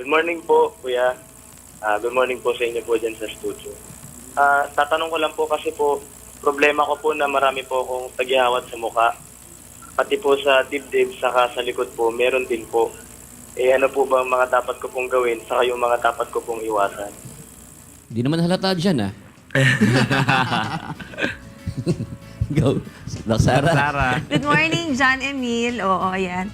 Good morning po, kuya. Good morning po sa inyo po dyan sa studio. Tatanong ko lang po kasi po, problema ko po na marami po akong tagyawat sa mukha. Pati po sa dibdib, saka sa likod po, meron din po. Ano po ba ang mga dapat ko pong gawin, saka yung mga dapat ko pong iwasan? Di naman halata dyan, ah. Go. Doc Sara. Good morning, John Emil. Oo, yan.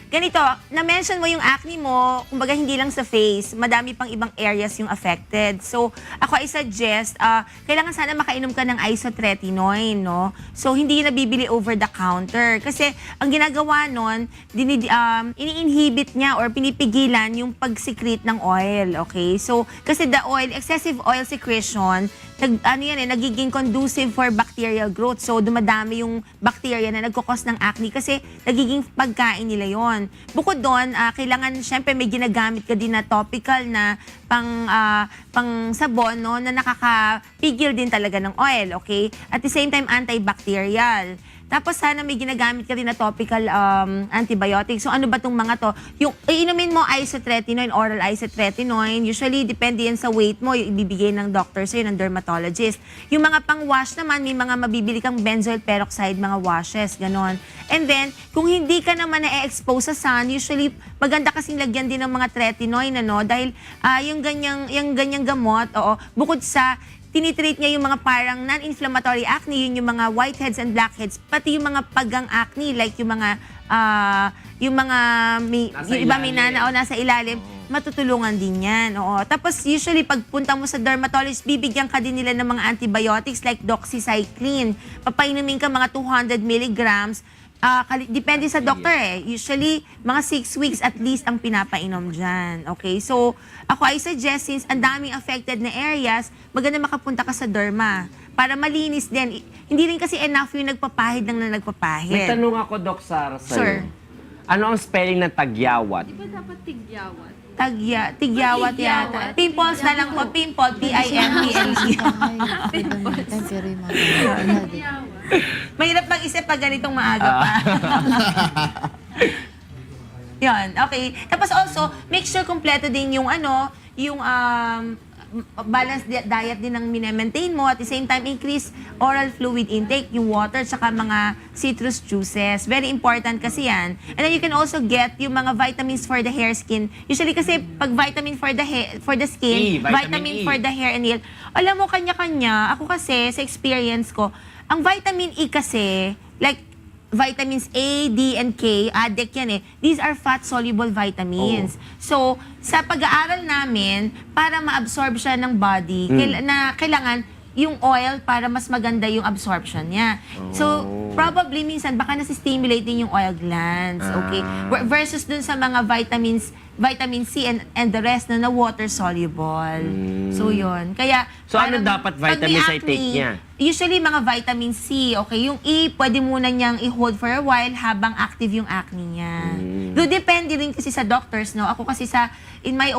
Ganito, na-mention mo yung acne mo, kumbaga hindi lang sa face, madami pang ibang areas yung affected. So, ako I suggest, kailangan sana makainom ka ng isotretinoin, no? So, hindi nabibili over the counter. Kasi, ang ginagawa nun, ini-inhibit niya or pinipigilan yung pag-secrete ng oil, okay? So, kasi the oil, excessive oil secretion, nagiging conducive for bacterial growth. So, dumadami yung bacteria na nagkukos ng acne kasi nagiging pagkain nila yon. Bukod doon, kailangan, syempre, may ginagamit ka din na topical na pang sabon, no, na nakakapigil din talaga ng oil, okay? At the same time, antibacterial. Tapos sana may ginagamit ka rin na topical antibiotics. So ano ba tong mga to? Yung iinumin mo isotretinoin, oral isotretinoin, usually depende yan sa weight mo, yung ibibigay ng doctor sa'yo, ng dermatologist. Yung mga pang-wash naman, may mga mabibili kang benzoyl peroxide, mga washes, ganon. And then, kung hindi ka naman na-expose sa sun, usually maganda kasing lagyan din ng mga tretinoin, ano, dahil yung ganyang gamot, bukod sa tinitreat niya yung mga parang non-inflammatory acne, yun yung mga whiteheads and blackheads, pati yung mga pagang acne, like yung mga yung iba may nasa ilalim, matutulungan din yan. Oo. Tapos usually pagpunta mo sa dermatologist, bibigyan ka din nila ng mga antibiotics like doxycycline. Papainumin ka mga 200 milligrams. Depende sa doctor eh. Usually, mga 6 weeks at least ang pinapainom dyan. Okay? So, ako I suggest, since ang daming affected na areas, maganda makapunta ka sa derma para malinis din. Hindi rin kasi enough yung nagpapahid lang na nagpapahid. May tanong ako, Doc Sara, sa'yo. Sir. Ano ang spelling ng tagyawat? Di ba dapat tigyawat? Tigyawat yata. Pimples na lang po. Pimple. P-I-M-P-L-E. Mahirap mag-isip pag ganitong maaga pa. Yun, okay. Tapos also, make sure kompleto din yung balanced diet din ang mine-maintain mo. At the same time, increase oral fluid intake, yung water, saka mga citrus juices. Very important kasi yan. And then you can also get yung mga vitamins for the hair, skin. Usually kasi pag vitamin for the skin, vitamin for the hair and nail, alam mo, kanya-kanya. Ako kasi, sa experience ko, ang vitamin E kasi, like, vitamins A, D, and K, ADEK yan eh. These are fat-soluble vitamins. So, sa pag-aaral namin, para ma-absorb siya ng body, kailangan yung oil para mas maganda yung absorption niya. So, probably minsan, baka nasi-stimulate din yung oil glands, okay? Versus dun sa mga vitamin C and the rest na water-soluble. So, yun. Kaya, So, ano dapat vitamins I take niya? Usually, mga vitamin C, okay? Yung E, pwede muna niyang i-hold for a while habang active yung acne niya. Though, depende rin kasi sa doctors, no? Ako kasi in my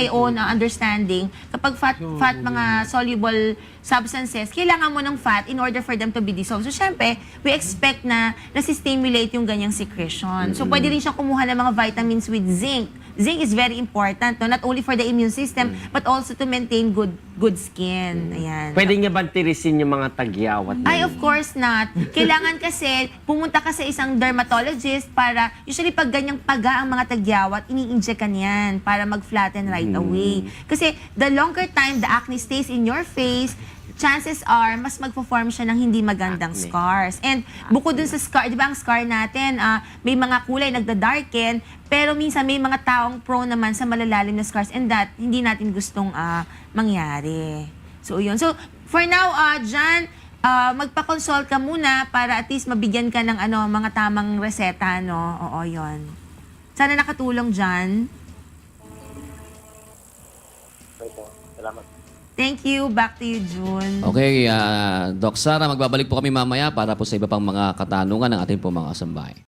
own understanding, kapag fat mga soluble substances, kailangan mo ng fat in order for them to be dissolved. So, syempre, we expect na nasi-stimulate yung ganyang secretion. So, pwede rin siyang kumuha ng mga vitamins with zinc. Zinc is very important, no? Not only for the immune system, but also to maintain good skin. Ayan. Pwede nga ba tirisin yung mga tagyawat? Ay, of course not. Kailangan kasi pumunta ka sa isang dermatologist para, usually pag ganyang paga ang mga tagyawat, ini-inject yan para mag-flatten right away. Kasi the longer time the acne stays in your face, chances are, mas magpo-form siya ng hindi magandang scars. And bukod dun sa scar, di ba ang scar natin, may mga kulay, nagda-darken, pero minsan may mga taong prone naman sa malalalim na scars and that hindi natin gustong mangyari. So, yun. So, for now, John, magpa-consult ka muna para at least mabigyan ka ng mga tamang reseta, no? Oo, yun. Sana nakatulong, John. Salamat. Thank you. Back to you, June. Okay, Doc Sara, magbabalik po kami mamaya para po sa iba pang mga katanungan ng ating po mga kasambahay.